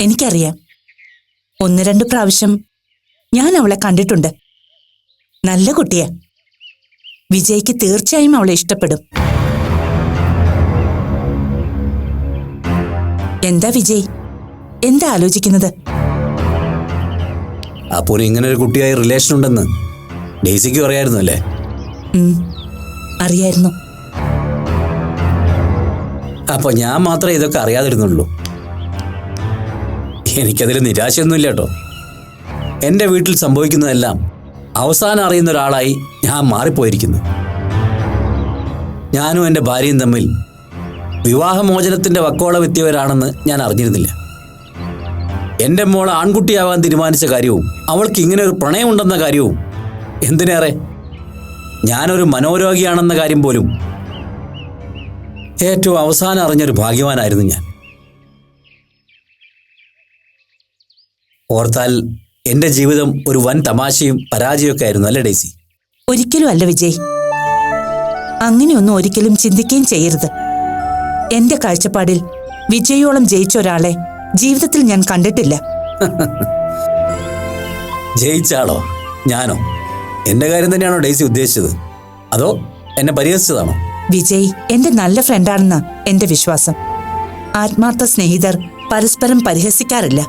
എനിക്കറിയാം. 1-2 പ്രാവശ്യം ഞാൻ അവളെ കണ്ടിട്ടുണ്ട്. നല്ല കുട്ടിയാ. വിജയ്ക്ക് തീർച്ചയായും അവളെ ഇഷ്ടപ്പെടും. എന്താ വിജയ്, എന്താ ആലോചിക്കുന്നത്? അപ്പോൾ ഇങ്ങനെ ഒരു കുട്ടിയായി റിലേഷൻ ഉണ്ടെന്ന് ഡെയ്സിക്കും അറിയായിരുന്നു അല്ലേ? അറിയായിരുന്നു. അപ്പൊ ഞാൻ മാത്രമേ ഇതൊക്കെ അറിയാതിരുന്നുള്ളൂ. എനിക്കതിൽ നിരാശയൊന്നുമില്ല കേട്ടോ. എൻ്റെ വീട്ടിൽ സംഭവിക്കുന്നതെല്ലാം അവസാനം അറിയുന്ന ഒരാളായി ഞാൻ മാറിപ്പോയിരിക്കുന്നു. ഞാനും എൻ്റെ ഭാര്യയും തമ്മിൽ വിവാഹമോചനത്തിൻ്റെ വക്കോളം എത്തിയവരാണെന്ന് ഞാൻ അറിഞ്ഞിരുന്നില്ല. എൻ്റെ മോൾ ആൺകുട്ടിയാവാൻ തീരുമാനിച്ച കാര്യവും അവൾക്ക് ഇങ്ങനെ ഒരു പ്രണയമുണ്ടെന്ന കാര്യവും, എന്തിനേറെ ഞാനൊരു മനോരോഗിയാണെന്ന കാര്യം പോലും ഏറ്റവും അവസാനം അറിഞ്ഞൊരു ഭാഗ്യവാനായിരുന്നു ഞാൻ. ഓർത്താൽ എൻ്റെ ജീവിതം ഒരു വൻ തമാശയും പരാജയമൊക്കെ ആയിരുന്നു അല്ലേ ഡെയ്സി? ഒരിക്കലും അല്ല വിജയ്. അങ്ങനെയൊന്നും ഒരിക്കലും ചിന്തിക്കുകയും ചെയ്യരുത്. എന്റെ കാഴ്ചപ്പാടിൽ വിജയോളം ജയിച്ച ഒരാളെ ജീവിതത്തിൽ ഞാൻ കണ്ടിട്ടില്ല. ജയിച്ചാളോ? ഞാനോ? എന്റെ കാര്യം തന്നെയാണോ ഡെയ്സി ഉദ്ദേശിച്ചത്? അതോ എന്നെ പരിഹസിച്ചതാണോ? വിജയ് എന്റെ നല്ല ഫ്രണ്ടാണെന്ന് എന്റെ വിശ്വാസം. ആത്മാർത്ഥ സ്നേഹിതർ പരസ്പരം പരിഹസിക്കാറില്ല,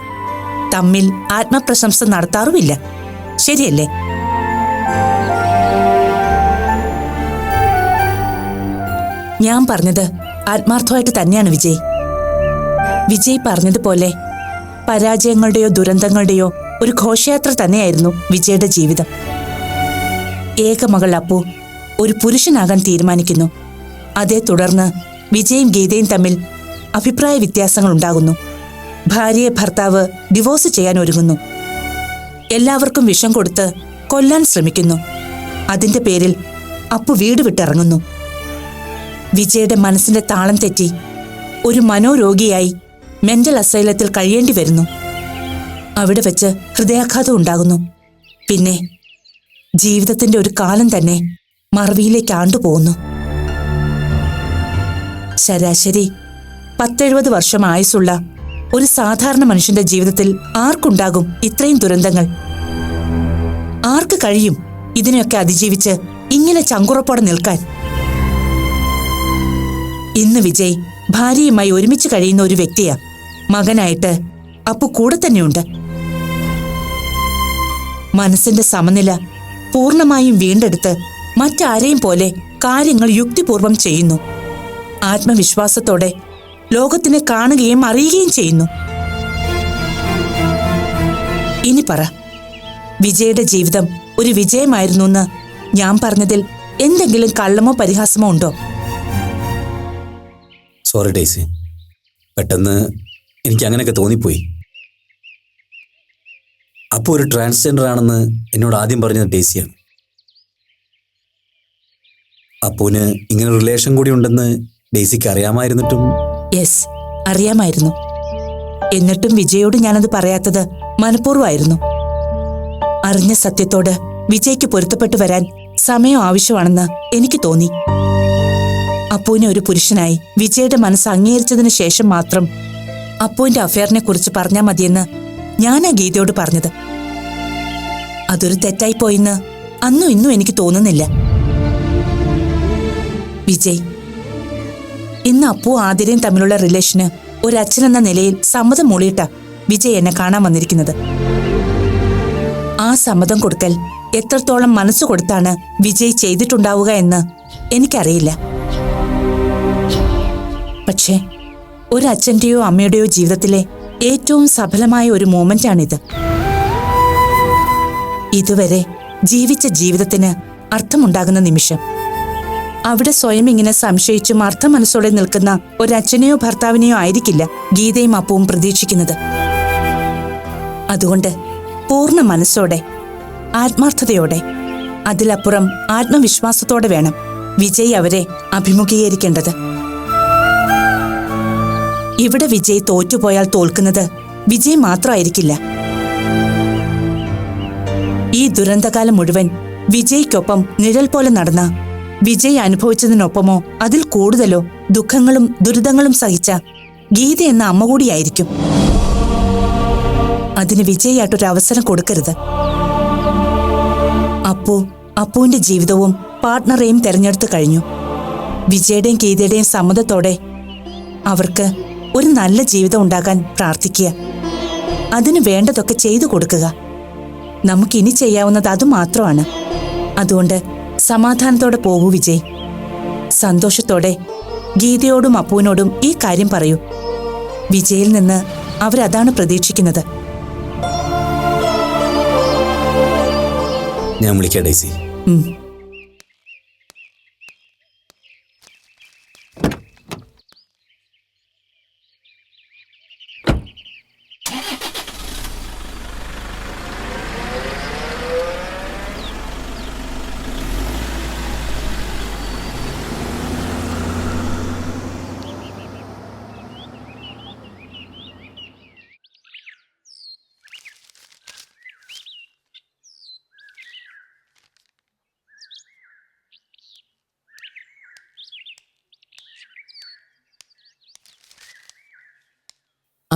തമ്മിൽ ആത്മപ്രശംസ നടത്താറുമില്ല. ശരിയല്ലേ? ഞാൻ പറഞ്ഞത് ആത്മാർത്ഥമായിട്ട് തന്നെയാണ് വിജയ്. വിജയ് പറഞ്ഞതുപോലെ പരാജയങ്ങളുടെയോ ദുരന്തങ്ങളുടെയോ ഒരു ഘോഷയാത്ര തന്നെയായിരുന്നു വിജയുടെ ജീവിതം. ഏകമകൾ അപ്പു ഒരു പുരുഷനാകാൻ തീരുമാനിക്കുന്നു. അതേ തുടർന്ന് വിജയും ഗീതയും തമ്മിൽ അഭിപ്രായ വ്യത്യാസങ്ങൾ ഉണ്ടാകുന്നു. ഭാര്യയെ ഭർത്താവ് ഡിവോഴ്സ് ചെയ്യാൻ ഒരുങ്ങുന്നു. എല്ലാവർക്കും വിഷം കൊടുത്ത് കൊല്ലാൻ ശ്രമിക്കുന്നു. അതിന്റെ പേരിൽ അപ്പു വീട് വിട്ടിറങ്ങുന്നു. വിജയുടെ മനസ്സിന്റെ താളം തെറ്റി ഒരു മനോരോഗിയായി മെന്റൽ അസൈലത്തിൽ കഴിയേണ്ടി വരുന്നു. അവിടെ വെച്ച് ഹൃദയാഘാതം ഉണ്ടാകുന്നു. പിന്നെ ജീവിതത്തിന്റെ ഒരു കാലം തന്നെ മറവിയിലേക്ക് ആണ്ടുപോകുന്നു. ശരാശരി 10-70 വർഷം ആയുസ്സുള്ള ഒരു സാധാരണ മനുഷ്യന്റെ ജീവിതത്തിൽ ആർക്കുണ്ടാകും ഇത്രയും ദുരന്തങ്ങൾ? ആർക്ക് കഴിയും ഇതിനെയൊക്കെ അതിജീവിച്ച് ഇങ്ങനെ ചങ്കുറപ്പോടെ നിൽക്കാൻ? ഇന്ന് വിജയ് ഭാര്യയുമായി ഒരുമിച്ച് കഴിയുന്ന ഒരു വ്യക്തിയാ. മകനായിട്ട് അപ്പു കൂടെ തന്നെയുണ്ട്. മനസ്സിന്റെ സമനില പൂർണ്ണമായും വീണ്ടെടുത്ത് മറ്റാരെയും പോലെ കാര്യങ്ങൾ യുക്തിപൂർവം ചെയ്യുന്നു. ആത്മവിശ്വാസത്തോടെ ലോകത്തിനെ കാണുകയും അറിയുകയും ചെയ്യുന്നു. ഇനി പറ, വിജയുടെ ജീവിതം ഒരു വിജയമായിരുന്നു എന്ന് ഞാൻ പറഞ്ഞതിൽ എന്തെങ്കിലും കള്ളമോ പരിഹാസമോ ഉണ്ടോ? സോറി ഡെയ്സി, പെട്ടെന്ന് എനിക്ക് അങ്ങനെയൊക്കെ തോന്നിപ്പോയി. അപ്പോൾ ഒരു ട്രാൻസ്ജെൻഡർ ആണെന്ന് എന്നോട് ആദ്യം പറഞ്ഞത് ഡെയ്സിയാണ്. അപ്പൂന് ഇങ്ങനെ റിലേഷൻ കൂടി ഉണ്ടെന്ന് ഡെയ്സിക്ക് അറിയാമായിരുന്നിട്ടും? യെസ്, അറിയാമായിരുന്നു. എന്നിട്ടും വിജയോട് ഞാനത് പറയാത്തത് മനഃപൂർവ്വമായിരുന്നു. അറിഞ്ഞ സത്യത്തോട് വിജയ്ക്ക് പൊരുത്തപ്പെട്ടു വരാൻ സമയം ആവശ്യമാണെന്ന് എനിക്ക് തോന്നി. അപ്പുവിനെ ഒരു പുരുഷനായി വിജയുടെ മനസ്സ് അംഗീകരിച്ചതിന് ശേഷം മാത്രം അപ്പുവിന്റെ അഫെയറിനെ കുറിച്ച് പറഞ്ഞാൽ മതിയെന്ന് ഞാനാ ഗീതയോട് പറഞ്ഞത്. അതൊരു തെറ്റായിപ്പോയിന്ന് അന്നും ഇന്നും എനിക്ക് തോന്നുന്നില്ല. വിജയ്, ഇന്ന് അപ്പു ആതിരയും തമ്മിലുള്ള റിലേഷന് ഒരച്ഛൻ എന്ന നിലയിൽ സമ്മതം മൂളിയിട്ടാ വിജയ് എന്നെ കാണാൻ വന്നിരിക്കുന്നത്. ആ സമ്മതം കൊടുക്കൽ എത്രത്തോളം മനസ്സു കൊടുത്താണ് വിജയ് ചെയ്തിട്ടുണ്ടാവുക എന്ന് എനിക്കറിയില്ല. പക്ഷേ ഒരച്ഛൻ്റെയോ അമ്മയുടെയോ ജീവിതത്തിലെ ഏറ്റവും സഫലമായ ഒരു മൂമെന്റാണിത്. ഇതുവരെ ജീവിച്ച ജീവിതത്തിന് അർത്ഥമുണ്ടാകുന്ന നിമിഷം. അവിടെ സ്വയം ഇങ്ങനെ സംശയിച്ചും അർത്ഥ മനസ്സോടെ നിൽക്കുന്ന ഒരച്ഛനെയോ ഭർത്താവിനെയോ ആയിരിക്കില്ല ഗീതയും അപ്പവും പ്രതീക്ഷിക്കുന്നത്. അതുകൊണ്ട് പൂർണ്ണ മനസ്സോടെ, ആത്മാർത്ഥതയോടെ, അതിലപ്പുറം ആത്മവിശ്വാസത്തോടെ വേണം വിജയ് അവരെ അഭിമുഖീകരിക്കേണ്ടത്. ഇവിടെ വിജയ് തോറ്റുപോയാൽ തോൽക്കുന്നത് വിജയ് മാത്രമായിരിക്കില്ല. ഈ ദുരന്തകാലം മുഴുവൻ വിജയ്ക്കൊപ്പം നിഴൽ പോലെ നടന്ന, വിജയ് അനുഭവിച്ചതിനൊപ്പമോ അതിൽ കൂടുതലോ ദുഃഖങ്ങളും ദുരിതങ്ങളും സഹിച്ച ഗീത എന്ന അമ്മ കൂടിയായിരിക്കും. അതിന് വിജയായിട്ടൊരു അവസരം കൊടുക്കരുത്. അപ്പുവിന്റെ ജീവിതവും പാർട്ട്ണറെയും തെരഞ്ഞെടുത്തു കഴിഞ്ഞു. വിജയുടെയും ഗീതയുടെയും സമ്മതത്തോടെ അവർക്ക് ഒരു നല്ല ജീവിതം ഉണ്ടാകാൻ പ്രാർത്ഥിക്കുക. അതിന് വേണ്ടതൊക്കെ ചെയ്തു കൊടുക്കുക. നമുക്കിനി ചെയ്യാവുന്നത് അതുമാത്രമാണ്. അതുകൊണ്ട് സമാധാനത്തോടെ പോകൂ വിജയ്. സന്തോഷത്തോടെ ഗീതയോടും അപ്പുവിനോടും ഈ കാര്യം പറയൂ. വിജയിൽ നിന്ന് അവരതാണ് പ്രതീക്ഷിക്കുന്നത്. ഞാൻ വിളിക്കാം ഡേസി.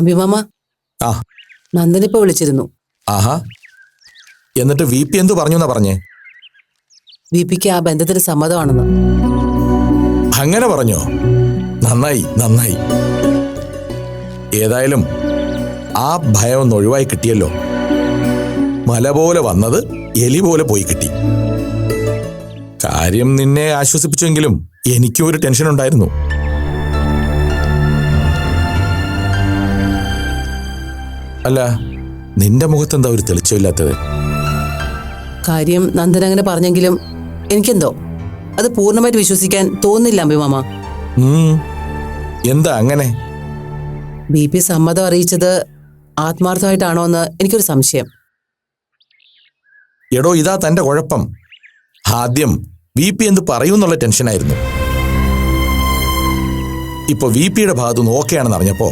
അഭിമാമ, ആ നന്ദനിപ്പോ വിളിച്ചിരുന്നു. ആഹാ, എന്നിട്ട് വി പി എന്തു പറഞ്ഞു എന്നാ പറഞ്ഞേ? വിപിക്ക് ആ ബന്ധത്തിന് സമ്മതമാണെന്ന്. അങ്ങനെ പറഞ്ഞോ? നന്നായി നന്നായി. ഏതായാലും ആ ഭയം ഒന്ന് ഒഴിവായി കിട്ടിയല്ലോ. മല പോലെ വന്നത് എലി പോലെ പോയി കിട്ടി. കാര്യം നിന്നെ ആശ്വസിപ്പിച്ചെങ്കിലും എനിക്കും ഒരു ടെൻഷൻ ഉണ്ടായിരുന്നു. അല്ല, നിന്റെ മുഖത്തെന്താ ഒരു തെളിച്ചമില്ലാത്തത്? കാര്യം നന്ദൻ അങ്ങനെ പറഞ്ഞെങ്കിലും എനിക്കെന്തോ അത് പൂർണ്ണമായിട്ട് വിശ്വസിക്കാൻ തോന്നുന്നില്ല അഭിമാമ. എന്താ അങ്ങനെ? വിപി സമ്മതം അറിയിച്ചത് ആത്മാർത്ഥമായിട്ടാണോ എന്ന് എനിക്കൊരു സംശയം. എടോ, ഇതാ തന്റെ കുഴപ്പം. ആദ്യം വി പി എന്ത് പറയൂന്നുള്ള ടെൻഷനായിരുന്നു. ഇപ്പൊ വി പിയുടെ ഭാഗത്തുനിന്ന് ഓക്കെയാണെന്ന് അറിഞ്ഞപ്പോ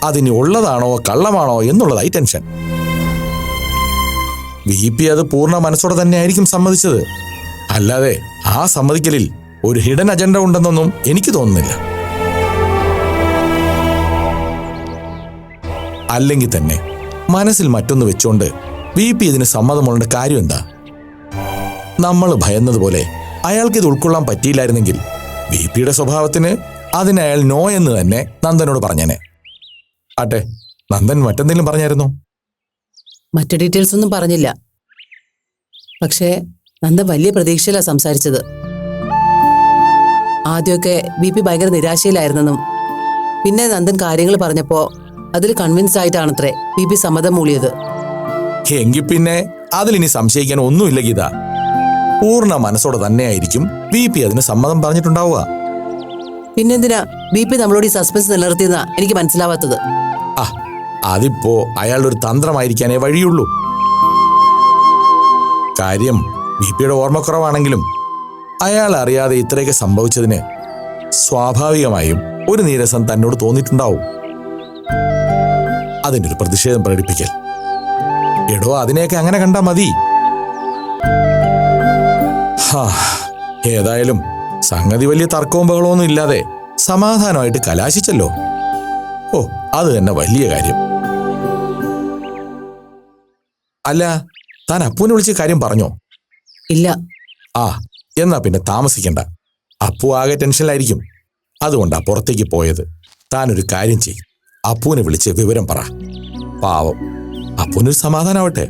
അതിനി ഉള്ളതാണോ കള്ളമാണോ എന്നുള്ളതായി ടെൻഷൻ. വി പി അത് പൂർണ്ണ മനസ്സോടെ തന്നെ ആയിരിക്കും സമ്മതിച്ചത്. അല്ലാതെ ആ സമ്മതിക്കലിൽ ഒരു ഹിഡൻ അജണ്ട ഉണ്ടെന്നൊന്നും എനിക്ക് തോന്നുന്നില്ല. അല്ലെങ്കിൽ തന്നെ മനസ്സിൽ മറ്റൊന്ന് വെച്ചോണ്ട് വി പി ഇതിന് സമ്മതമുള്ള കാര്യം എന്താ? നമ്മൾ ഭയന്നതുപോലെ അയാൾക്ക് ഇത് ഉൾക്കൊള്ളാൻ പറ്റിയില്ലായിരുന്നെങ്കിൽ വി പിയുടെ സ്വഭാവത്തിന് അതിന് അയാൾ നോ എന്ന് തന്നെ നന്ദനോട് പറഞ്ഞേനെ. ആട്ടെ, നന്ദൻ മറ്റെന്തെങ്കിലും പറഞ്ഞായിരുന്നോ? മറ്റു ഡീറ്റെയിൽസ് ഒന്നും പറഞ്ഞില്ല. പക്ഷേ നന്ദൻ വലിയ പ്രതീക്ഷയിലാണ് സംസാരിച്ചത്. ആദ്യമൊക്കെ വിപി ഭയങ്കര നിരാശയിലായിരുന്നെന്നും പിന്നെ നന്ദൻ കാര്യങ്ങൾ പറഞ്ഞപ്പോ അതിൽ കൺവിൻസ് ആയിട്ടാണത്രേ വിപി സമ്മതം മൂളിയത്. എങ്കിൽ പിന്നെ അതിലിനി സംശയിക്കാൻ ഒന്നുമില്ല ഗീത. പൂർണ്ണ മനസ്സോടെ തന്നെയായിരിക്കും വി പി അതിന് സമ്മതം പറഞ്ഞിട്ടുണ്ടാവുക. പിന്നെന്തിനാ വിപി നമ്മളോട് ഈ സസ്പെൻസ് നിലനിർത്തിയെന്നാ എനിക്ക് മനസ്സിലാവാത്തത്. അതിപ്പോ അയാളുടെ ഒരു തന്ത്രമായിരിക്കാനേ വഴിയുള്ളൂ. കാര്യം വി പിയുടെ ഓർമ്മക്കുറവാണെങ്കിലും അയാൾ അറിയാതെ ഇത്രയൊക്കെ സംഭവിച്ചതിന് സ്വാഭാവികമായും ഒരു നീരസം തന്നോട് തോന്നിയിട്ടുണ്ടാവും. അതിൻ്റെ ഒരു പ്രതിഷേധം പ്രകടിപ്പിക്കൽ. എടോ, അതിനെയൊക്കെ അങ്ങനെ കണ്ടാ മതി. ഏതായാലും സംഗതി വലിയ തർക്കവും ബഹളമൊന്നും ഇല്ലാതെ സമാധാനമായിട്ട് കലാശിച്ചല്ലോ. ഓ, അത് തന്നെ വലിയ കാര്യം. അല്ല, താൻ അപ്പുവിനെ വിളിച്ച് കാര്യം പറഞ്ഞോ? ഇല്ല. എന്നാ പിന്നെ താമസിക്കണ്ട. അപ്പു ആകെ ടെൻഷനിലായിരിക്കും. അതുകൊണ്ടാ പുറത്തേക്ക് പോയത്. താനൊരു കാര്യം ചെയ്യും, അപ്പുവിനെ വിളിച്ച് വിവരം പറ. പാവം, അപ്പുവിനൊരു സമാധാനാവട്ടെ.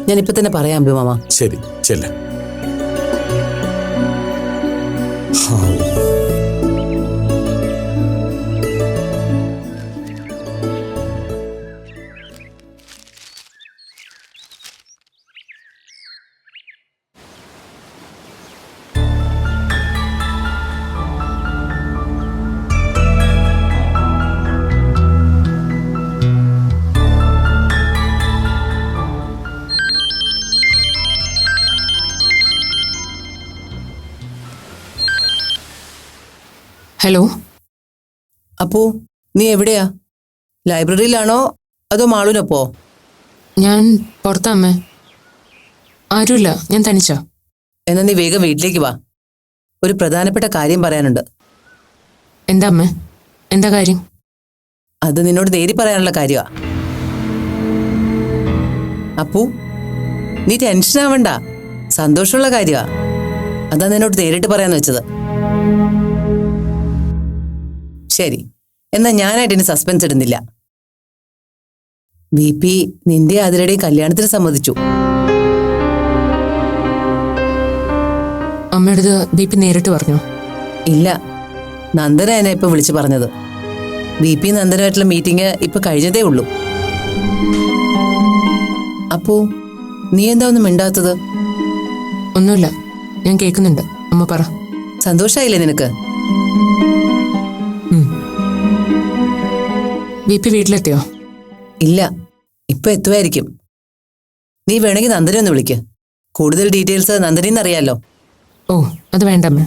ഞാനിപ്പോ തന്നെ പറയാം അഭിമാമ. ശരി, ചെല്ല. ഹലോ. അപ്പോ നീ എവിടെയാ? ലൈബ്രറിയിലാണോ അതോ മാളൂനൊപ്പോ? ഞാൻ പുറത്താ അമ്മേ. ആരുമില്ല, ഞാൻ തനിച്ചാ. എന്നാ നീ വേഗം വീട്ടിലേക്ക് വാ. ഒരു പ്രധാനപ്പെട്ട കാര്യം പറയാനുണ്ട്. എന്താ അമ്മേ? എന്താ കാര്യം? അത് നിന്നോട് നേരി പറയാനുള്ള കാര്യമാ. അപ്പു, നീ ടെൻഷൻ ആവണ്ട. സന്തോഷമുള്ള കാര്യമാ. അതാ നിന്നോട് നേരിട്ട് പറയാന്ന് വെച്ചത്. ശരി, എന്നാ ഞാനായിട്ട് ഇനി സസ്പെൻസ് ഇടുന്നില്ല. BP നിന്റെ അതിരുടെയും കല്യാണത്തിന് സമ്മതിച്ചു. അമ്മയുടെ BP നേരിട്ട് പറഞ്ഞോ? ഇല്ല, നന്ദന എന്നെ ഇപ്പൊ വിളിച്ചു പറഞ്ഞത്. BP നന്ദനുമായിട്ടുള്ള മീറ്റിംഗ് ഇപ്പൊ കഴിഞ്ഞതേ ഉള്ളൂ. അപ്പോ നീ എന്താ ഒന്നും മിണ്ടാത്തത്? ഒന്നുമില്ല, ഞാൻ കേൾക്കുന്നുണ്ട്. അമ്മ പറ. സന്തോഷായില്ലേ നിനക്ക്? BP വീട്ടിലെത്തിയോ? ഇല്ല, ഇപ്പൊ എത്തുമായിരിക്കും. നീ വേണമെങ്കിൽ നന്ദനെ ഒന്ന് വിളിക്ക്. കൂടുതൽ ഡീറ്റെയിൽസ് നന്ദനെന്ന് അറിയാലോ. ഓ, അത് വേണ്ട അമ്മ.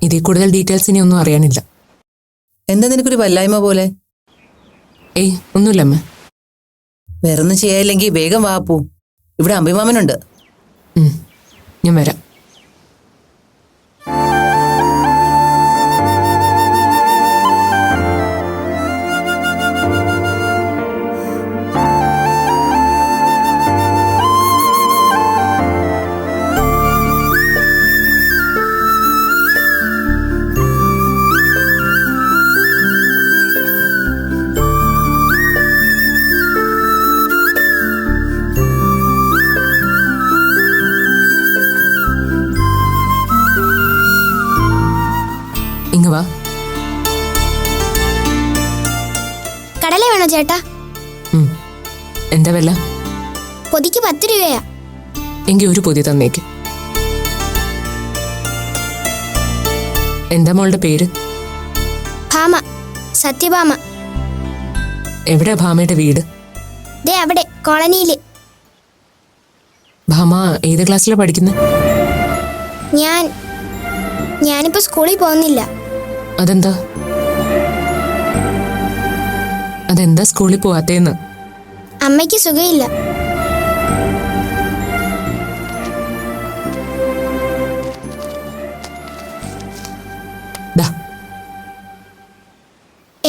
ഇതിൽ കൂടുതൽ ഡീറ്റെയിൽസ് ഇനി ഒന്നും അറിയാനില്ല. എന്താ നിനക്കൊരു വല്ലായ്മ പോലെ? ഏയ്, ഒന്നുമില്ല അമ്മ. വേറൊന്നും ചെയ്യാനില്ലെങ്കിൽ വേഗം വാ അപ്പു. ഇവിടെ അമ്പിമാമനുണ്ട്. ഞാൻ വരാം. ഇങ്ങ് വാ. കടല വേണോ ചേട്ടാ? എന്താ വില? പൊതിക്ക് 10 രൂപയാ. എങ്കിൽ ഒരു പൊതി തന്നേക്ക്. എന്താ മോളുടെ പേര്? ഭാമ, സത്യഭാമ. എവിടെയാ ഭാമയുടെ വീട്? ദേ അവിടെ കോളനിയില്. ഭാമ ഏത് ക്ലാസ്സിലാണ് പഠിക്കുന്നത്? ഞാനിപ്പോ സ്കൂളിൽ പോകുന്നില്ല. അതെന്താ സ്കൂളിൽ പോവാത്തേന്ന്? അമ്മയ്ക്ക് സുഖമില്ല.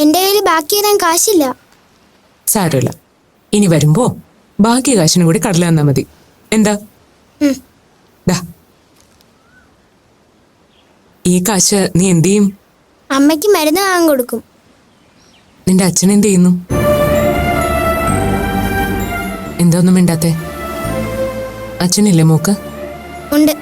എന്റെ കയ്യിൽ ബാക്കി തരാൻ കാശില്ല. സാരമില്ല, ഇനി വരുമ്പോ ബാക്കി കാശിനും കൂടി കടല തന്നാ മതി. എന്താ? ദാ, ഈ കാശ് നീ എന്ത് ചെയ്യും? അമ്മയ്ക്ക് മരുന്ന് വാങ്ങാൻ കൊടുക്കും. നിന്റെ അച്ഛൻ എന്ത് ചെയ്യുന്നു? എന്താ ഒന്നും മിണ്ടാത്തെ? അച്ഛനില്ലേ മോക്ക്? ഉണ്ട്.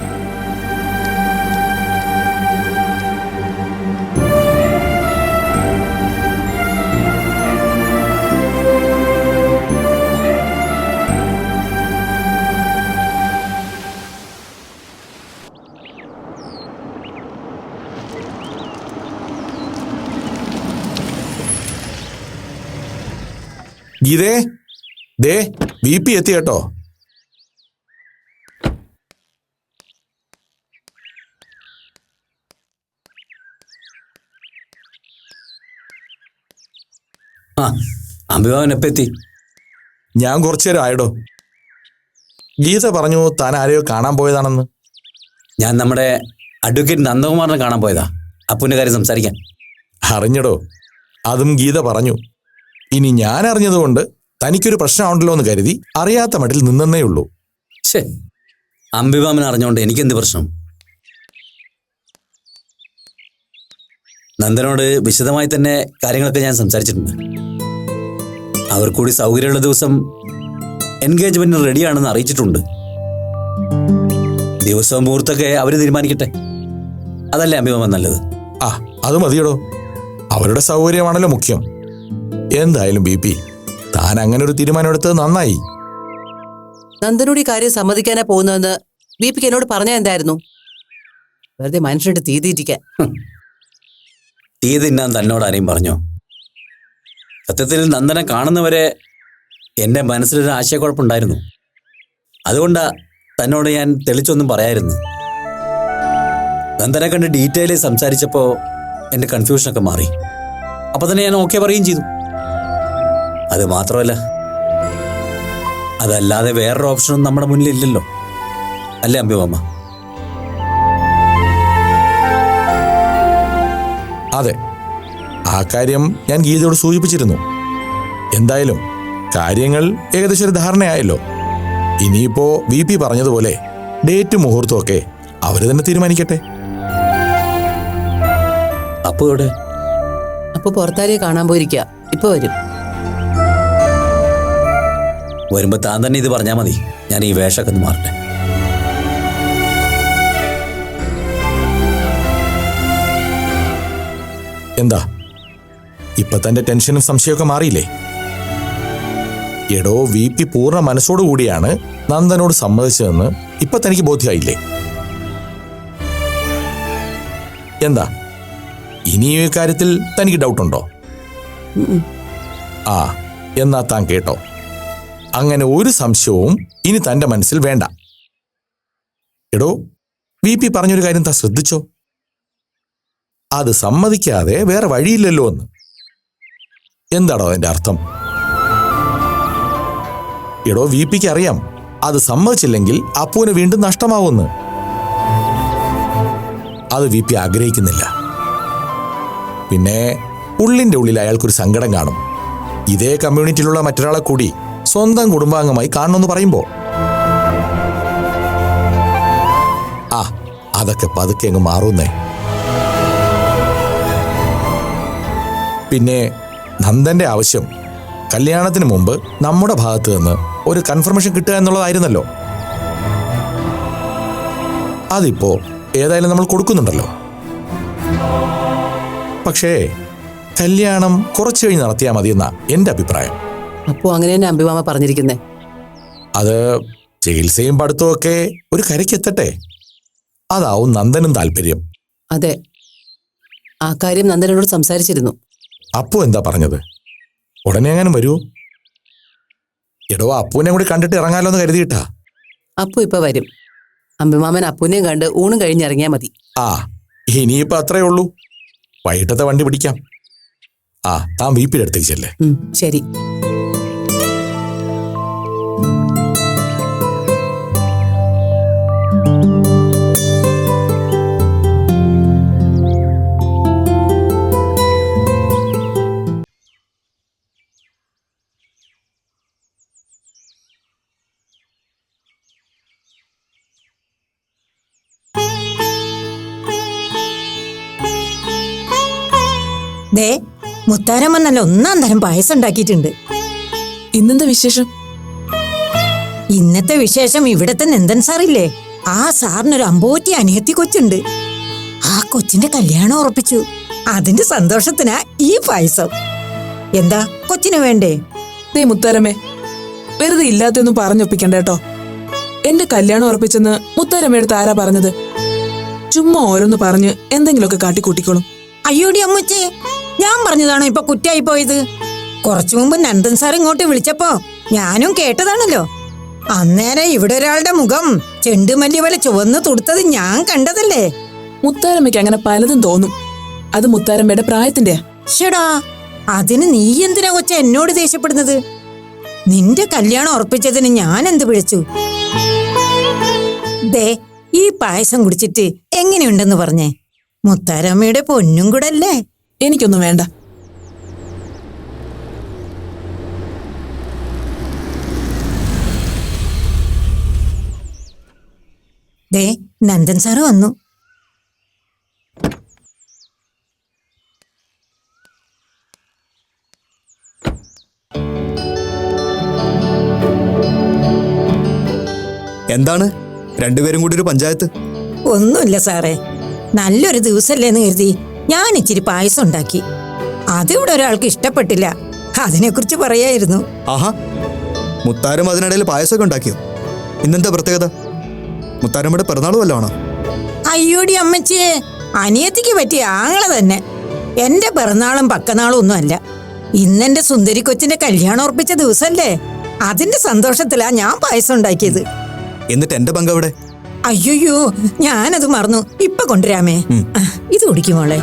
ഗീതേ, ദേ BP എത്തി കേട്ടോ. ആ, അമ്പിഭാവൻ എപ്പോ എത്തി? ഞാൻ കുറച്ചു നേരം ആയിടോ. ഗീത പറഞ്ഞു താൻ ആരെയോ കാണാൻ പോയതാണെന്ന്. ഞാൻ നമ്മുടെ അഡ്വക്കേറ്റ് നന്ദകുമാറിനെ കാണാൻ പോയതാ, അപ്പുവിന്റെ കാര്യം സംസാരിക്കാൻ. അറിഞ്ഞടോ, അതും ഗീത പറഞ്ഞു. ഇനി ഞാൻ അറിഞ്ഞതുകൊണ്ട് തനിക്കൊരു പ്രശ്നമുണ്ടല്ലോ എന്ന് കരുതി അറിയാത്ത മട്ടിൽ നിന്നേ ഉള്ളൂ. ശേ, അമ്പിഭാമൻ അറിഞ്ഞുകൊണ്ട് എനിക്കെന്ത് പ്രശ്നം? നന്ദനോട് വിശദമായി തന്നെ കാര്യങ്ങളൊക്കെ ഞാൻ സംസാരിച്ചിട്ടുണ്ട്. അവർ കൂടി സൗകര്യമുള്ള ദിവസം എൻഗേജ്മെന്റിന് റെഡിയാണെന്ന് അറിയിച്ചിട്ടുണ്ട്. ദിവസവും മുഹൂർത്തൊക്കെ അവർ തീരുമാനിക്കട്ടെ. അതല്ലേ അമ്പിഭാമൻ നല്ലത്? ആ, അത് മതിയടോ. അവരുടെ സൗകര്യമാണല്ലോ മുഖ്യം. എന്തായാലും BP താൻ അങ്ങനെ ഒരു തീരുമാനം നന്നായി. നന്ദനോട് ഈ കാര്യം സമ്മതിക്കാനാ പോകുന്നതെന്ന് BPക്ക് എന്നോട് പറഞ്ഞാ എന്തായിരുന്നു? വെറുതെ മനുഷ്യരുടെ തീ തീറ്റിക്കാൻ. തീ തിന്നാൻ തന്നോട് ആരെയും പറഞ്ഞോ? സത്യത്തിൽ നന്ദനെ കാണുന്നവരെ എൻ്റെ മനസ്സിലൊരു ആശയക്കുഴപ്പമുണ്ടായിരുന്നു. അതുകൊണ്ടാ തന്നോട് ഞാൻ തെളിച്ചൊന്നും പറയായിരുന്നു. നന്ദനെ കണ്ട് ഡീറ്റെയിൽ സംസാരിച്ചപ്പോൾ എൻ്റെ കൺഫ്യൂഷനൊക്കെ മാറി. അപ്പോൾ തന്നെ ഞാൻ ഓക്കെ പറയുകയും ചെയ്തു. അത് മാത്രമല്ല, അതല്ലാതെ വേറൊരു ഓപ്ഷനും നമ്മുടെ മുന്നിൽ ഇല്ലല്ലോ, അല്ലേ അമ്പിഭാമ? അതെ, ആ കാര്യം ഞാൻ ഗീതയോട് സൂചിപ്പിച്ചിരുന്നു. എന്തായാലും കാര്യങ്ങൾ ഏകദേശം ഒരു ധാരണയായല്ലോ. ഇനിയിപ്പോ VP പറഞ്ഞതുപോലെ ഡേറ്റ് മുഹൂർത്തം ഒക്കെ അവര് തന്നെ തീരുമാനിക്കട്ടെ. അപ്പോ ഇവിടെ അപ്പൊ പുറത്താരെ കാണാൻ പോയിരിക്കുക. ഇപ്പൊ വരും. വരുമ്പോ താൻ തന്നെ ഇത് പറഞ്ഞാൽ മതി. ഞാൻ ഈ വേഷമൊക്കെ ഒന്ന് മാറട്ടെ. എന്താ ഇപ്പൊ തന്റെ ടെൻഷനും സംശയമൊക്കെ മാറിയില്ലേ? എടോ VP പൂർണ്ണ മനസ്സോടുകൂടിയാണ് നന്ദനോട് സമ്മതിച്ചതെന്ന് ഇപ്പൊ തനിക്ക് ബോധ്യമായില്ലേ? എന്താ ഇനി ഈ കാര്യത്തിൽ തനിക്ക് ഡൗട്ടുണ്ടോ? ആ, എന്നാ താൻ കേട്ടോ, അങ്ങനെ ഒരു സംശയവും ഇനി തന്റെ മനസ്സിൽ വേണ്ട. എടോ VP പറഞ്ഞൊരു കാര്യം താൻ ശ്രദ്ധിച്ചോ? അത് സമ്മതിക്കാതെ വേറെ വഴിയില്ലല്ലോ എന്ന്. എന്താണോ അതിന്റെ അർത്ഥം? എടോ VPക്ക് അറിയാം അത് സമ്മതിച്ചില്ലെങ്കിൽ അപ്പുവിന് വീണ്ടും നഷ്ടമാവുമെന്ന്. അത് VP ആഗ്രഹിക്കുന്നില്ല. പിന്നെ ഉള്ളിന്റെ ഉള്ളിൽ അയാൾക്കൊരു സങ്കടം കാണും. ഇതേ കമ്മ്യൂണിറ്റിയിലുള്ള മറ്റൊരാളെ കൂടി സ്വന്തം കുടുംബാംഗമായി കാണണമെന്ന് പറയുമ്പോ ആ അതൊക്കെ പതുക്കെ അങ്ങ് മാറുന്നേ. പിന്നെ നന്ദന്റെ ആവശ്യം കല്യാണത്തിന് മുമ്പ് നമ്മുടെ ഭാഗത്ത് നിന്ന് ഒരു കൺഫർമേഷൻ കിട്ടുക എന്നുള്ളതായിരുന്നല്ലോ. അതിപ്പോ ഏതായാലും നമ്മൾ കൊടുക്കുന്നുണ്ടല്ലോ. പക്ഷേ കല്യാണം കുറച്ചു കഴിഞ്ഞ് നടത്തിയാൽ മതിയെന്നാ എന്റെ അഭിപ്രായം. അപ്പോ അങ്ങനെ തന്നെ അമ്പിമാമ പറഞ്ഞിരിക്കുന്നേ. അത് ചികിത്സയും പഠിത്തവും ഒക്കെ ഒരു കരയ്ക്കെത്തട്ടെ. അതാവും നന്ദനും താല്പര്യം. അതെ, ആ കാര്യം നന്ദനോട് സംസാരിച്ചിരുന്നു. അപ്പു എന്താ പറഞ്ഞത്? ഉടനെ എങ്ങാനും വരുമോ? എടോ അപ്പുവിനെ കൂടി കണ്ടിട്ട് ഇറങ്ങാലോ എന്ന് കരുതിയിട്ടാ. അപ്പു ഇപ്പൊ വരും. അമ്പിമാമൻ അപ്പുവിനെയും കണ്ട് ഊണും കഴിഞ്ഞിറങ്ങിയാ മതി. ആ, ഇനിയിപ്പോ അത്രേ ഉള്ളൂ. വൈകിട്ടത്തെ വണ്ടി പിടിക്കാം. ആ, താൻ VPയുടെ അടുത്തേക്ക് ചെല്ലേ. ശരി. ദേ മുത്താരം വന്നല്ല ഒന്നാം തരം പായസം ഉണ്ടാക്കിയിട്ടുണ്ട്. ഇന്നെന്താ വിശേഷം? ഇന്നത്തെ വിശേഷം ഇവിടത്തെ നന്ദൻ സാറില്ലേ, ആ സാറിനൊരു അമ്പോറ്റി അനിയത്തി കൊച്ചുണ്ട്. ആ കൊച്ചിന്റെ കല്യാണം ഉറപ്പിച്ചു. അതിന്റെ സന്തോഷത്തിനാ ഈ പായസം. എന്താ കൊച്ചിന് വേണ്ടേ? ദേ മുത്താരമ്മേ, വെറുതെ ഇല്ലാത്തൊന്നും പറഞ്ഞൊപ്പിക്കണ്ട കേട്ടോ. എന്റെ കല്യാണം ഉറപ്പിച്ചെന്ന് മുത്താരമ്മയെടുത്ത് ആരാ പറഞ്ഞത്? ചുമ്മാ ഓരോന്ന് പറഞ്ഞ് എന്തെങ്കിലുമൊക്കെ കാട്ടിക്കൂട്ടിക്കോളും. അയ്യോടി അമ്മച്ചേ, ഞാൻ പറഞ്ഞതാണോ ഇപ്പൊ കുറ്റായി പോയത്? കുറച്ചു മുമ്പ് നന്ദൻ സാർ ഇങ്ങോട്ട് വിളിച്ചപ്പോ ഞാനും കേട്ടതാണല്ലോ. അന്നേരം ഇവിടെ ഒരാളുടെ മുഖം ചെണ്ടുമല്ലി പോലെ ചുവന്ന് തുടുത്തത് ഞാൻ കണ്ടതല്ലേ. മുത്താരമ്മയ്ക്ക് അങ്ങനെ പലതും തോന്നും. അത് മുത്താരമ്മയുടെ പ്രായത്തിന്റെയാ. ഷടാ, അതിന് നീ എന്തിനാ കൊച്ച എന്നോട് ദേഷ്യപ്പെടുന്നത്? നിന്റെ കല്യാണം ഉറപ്പിച്ചതിന് ഞാൻ എന്ത് പിഴച്ചു? ദേ, ഈ പായസം കുടിച്ചിട്ട് എങ്ങനെയുണ്ടെന്ന് പറഞ്ഞേ. മുത്താരമ്മയുടെ പൊന്നും കൂടെ അല്ലേ. എനിക്കൊന്നും വേണ്ട. ദേ, നന്ദൻ സാറ് വന്നു. എന്താണ് രണ്ടുപേരും കൂടി ഒരു പഞ്ചായത്ത്? ഒന്നുമില്ല സാറേ, നല്ലൊരു ദിവസല്ലേന്ന് കരുതി ഞാൻ ഇച്ചിരി പായസം ഉണ്ടാക്കി. അതിവിടെ ഒരാൾക്ക് ഇഷ്ടപ്പെട്ടില്ല. അതിനെക്കുറിച്ച് പറയായിരുന്നു. ആഹാ, മുത്താരം അതിനിടയിൽ പായസമൊക്കെ ഉണ്ടാക്കിയോ? ഇന്നെന്താ പ്രത്യേകത? മുത്താരമ്മയുടെ പിറന്നാൾ വല്ലതാണോ? അയ്യോടി അമ്മച്ചിയെ, അനിയത്തിക്ക് പറ്റിയ ആങ്ങളെ തന്നെ. എന്റെ പിറന്നാളും പക്കനാളും ഒന്നും അല്ല. ഇന്നെന്റെ സുന്ദരി കൊച്ചിന്റെ കല്യാണം ഉറപ്പിച്ച ദിവസല്ലേ, അതിന്റെ സന്തോഷത്തിലാ ഞാൻ പായസം ഉണ്ടാക്കിയത്. എന്നിട്ട് എന്റെ പങ്ക് എവിടെ? അയ്യോ, ഞാനത് മറന്നു. ഇപ്പൊ കൊണ്ടുവരാമേ. ഇത് കുടിക്കുമോളെ.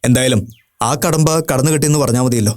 എന്തായാലും ആ കടമ്പ കടന്നു കിട്ടിയെന്ന് പറഞ്ഞാൽ മതിയല്ലോ.